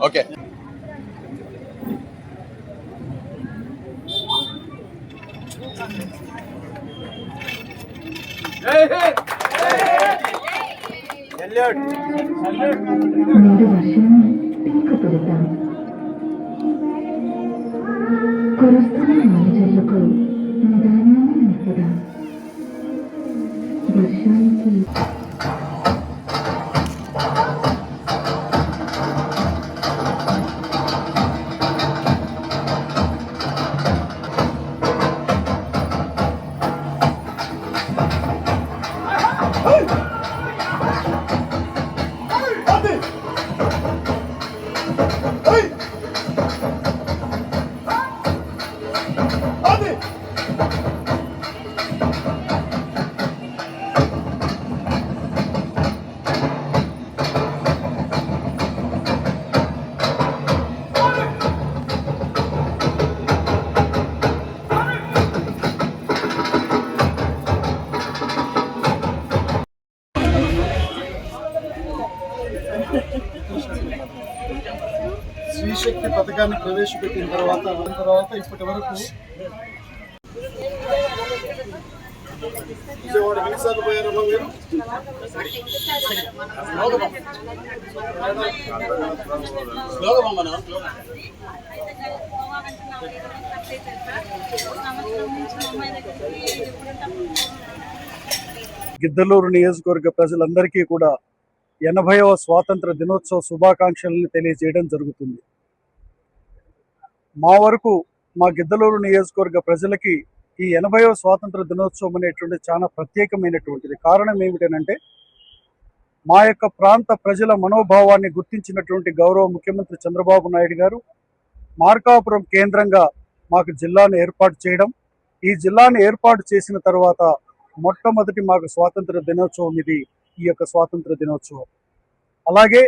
Okay. Sri Shakti పథకాన్ని ప్రవేశపెట్టిన తర్వాత ఇప్పటి వరకు విజయవాడ ఎన్నిసార్లు పోయారు? గిద్దలూరు నియోజకవర్గ ప్రజలందరికీ కూడా 80వ స్వాతంత్ర దినోత్సవ శుభాకాంక్షలను తెలియజేయడం జరుగుతుంది. మా వరకు మా గిద్దలూరు నియోజకవర్గ ప్రజలకి ఈ 80వ స్వాతంత్ర దినోత్సవం అనేటువంటి చాలా ప్రత్యేకమైనటువంటిది. కారణం ఏమిటనంటే మా యొక్క ప్రాంత ప్రజల మనోభావాన్ని గుర్తించినటువంటి గౌరవ ముఖ్యమంత్రి చంద్రబాబు నాయుడు గారు మార్కాపురం కేంద్రంగా మాకు జిల్లాను ఏర్పాటు చేయడం, ఈ జిల్లాను ఏర్పాటు చేసిన తర్వాత మొట్టమొదటి మాకు స్వాతంత్ర దినోత్సవం ఈ యొక్క స్వాతంత్ర దినోత్సవం. అలాగే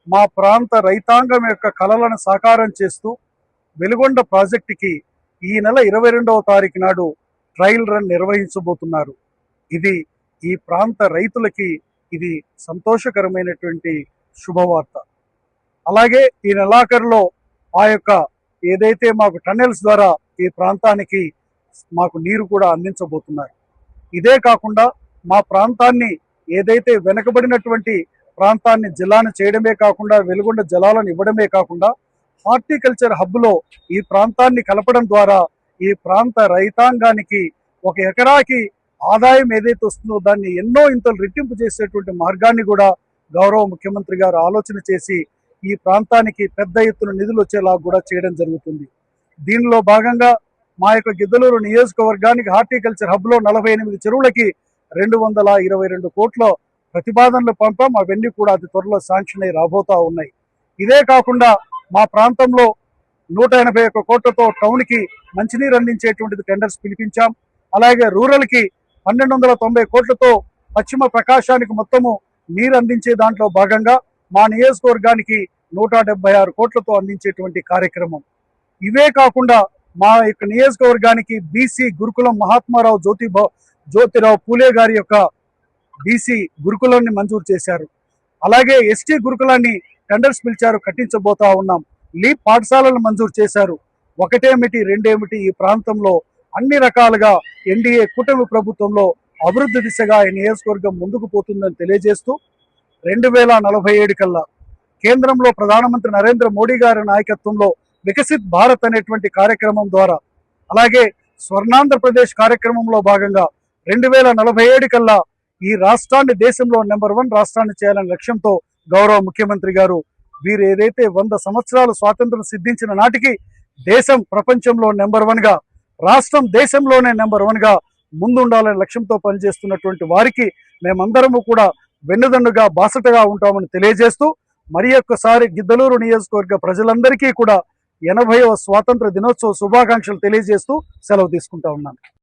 మా ప్రాంత రైతాంగం యొక్క కలలను సాకారం చేస్తూ వెలుగొండ ప్రాజెక్టుకి ఈ నెల 22వ తారీఖు నాడు ట్రయల్ రన్ నిర్వహించబోతున్నారు. ఇది ఈ ప్రాంత రైతులకి ఇది సంతోషకరమైనటువంటి శుభవార్త. అలాగే ఈ నెలాఖరులో ఆ యొక్క ఏదైతే మాకు టన్నెల్స్ ద్వారా ఈ ప్రాంతానికి మాకు నీరు కూడా అందించబోతున్నారు. ఇదే కాకుండా మా ప్రాంతాన్ని ఏదైతే వెనుకబడినటువంటి ప్రాంతాన్ని జిల్లాను చేయడమే కాకుండా వెలుగొండ జలాలను ఇవ్వడమే కాకుండా హార్టికల్చర్ హబ్లో ఈ ప్రాంతాన్ని కలపడం ద్వారా ఈ ప్రాంత రైతాంగానికి ఒక ఎకరాకి ఆదాయం ఏదైతే వస్తుందో దాన్ని ఎన్నో ఇంతలు రెట్టింపు చేసేటువంటి మార్గాన్ని కూడా గౌరవ ముఖ్యమంత్రి గారు ఆలోచన చేసి ఈ ప్రాంతానికి పెద్ద ఎత్తున నిధులు వచ్చేలా కూడా చేయడం జరుగుతుంది. దీనిలో భాగంగా మా యొక్క గిద్దలూరు నియోజకవర్గానికి హార్టికల్చర్ హబ్లో 48 చెరువులకి 222 కోట్ల ప్రతిపాదనలు పంపాం. అవన్నీ కూడా అతి త్వరలో శాంక్షన్ అయి రాబోతా ఉన్నాయి. ఇదే కాకుండా మా ప్రాంతంలో 181 కోట్లతో టౌన్కి మంచినీరు అందించేటువంటిది టెండర్స్ పిలిపించాం. అలాగే రూరల్కి 1290 కోట్లతో పశ్చిమ ప్రకాశానికి మొత్తము నీరు అందించే దాంట్లో భాగంగా మా నియోజకవర్గానికి 176 కోట్లతో అందించేటువంటి కార్యక్రమం. ఇవే కాకుండా మా యొక్క నియోజకవర్గానికి బీసీ గురుకులం మహాత్మారావు జ్యోతిరావు పూలే గారి యొక్క బీసీ గురుకులాన్ని మంజూరు చేశారు. అలాగే ఎస్టీ గురుకులాన్ని టెండర్స్ పిలిచారు, కట్టించబోతా ఉన్నాం. లీప్ పాఠశాలను మంజూరు చేశారు. ఒకటేమిటి రెండేమిటి ఈ ప్రాంతంలో అన్ని రకాలుగా ఎన్డీఏ కూటమి ప్రభుత్వంలో అభివృద్ధి దిశగా ఈ నియోజకవర్గం ముందుకు పోతుందని తెలియజేస్తూ 2047 కల్లా కేంద్రంలో ప్రధానమంత్రి నరేంద్ర మోడీ గారి నాయకత్వంలో వికసిత్ భారత్ అనేటువంటి కార్యక్రమం ద్వారా, అలాగే స్వర్ణాంధ్రప్రదేశ్ కార్యక్రమంలో భాగంగా 2047 కల్లా ఈ రాష్ట్రాన్ని దేశంలో నెంబర్ 1 రాష్ట్రాన్ని చేయాలనే లక్ష్యంతో గౌరవ ముఖ్యమంత్రి గారు వీరు ఏదైతే 100 సంవత్సరాలు స్వాతంత్రం సిద్ధించిన నాటికి దేశం ప్రపంచంలో నెంబర్ 1 గా, రాష్ట్రం దేశంలోనే నెంబర్ 1 గా ముందుండాలనే లక్ష్యంతో పనిచేస్తున్నటువంటి వారికి మేమందరము కూడా వెన్నుదన్నుగా బాసటగా ఉంటామని తెలియజేస్తూ మరి ఒక్కసారి గిద్దలూరు నియోజకవర్గ ప్రజలందరికీ కూడా 80వ స్వాతంత్ర దినోత్సవ శుభాకాంక్షలు తెలియజేస్తూ సెలవు తీసుకుంటా ఉన్నాను.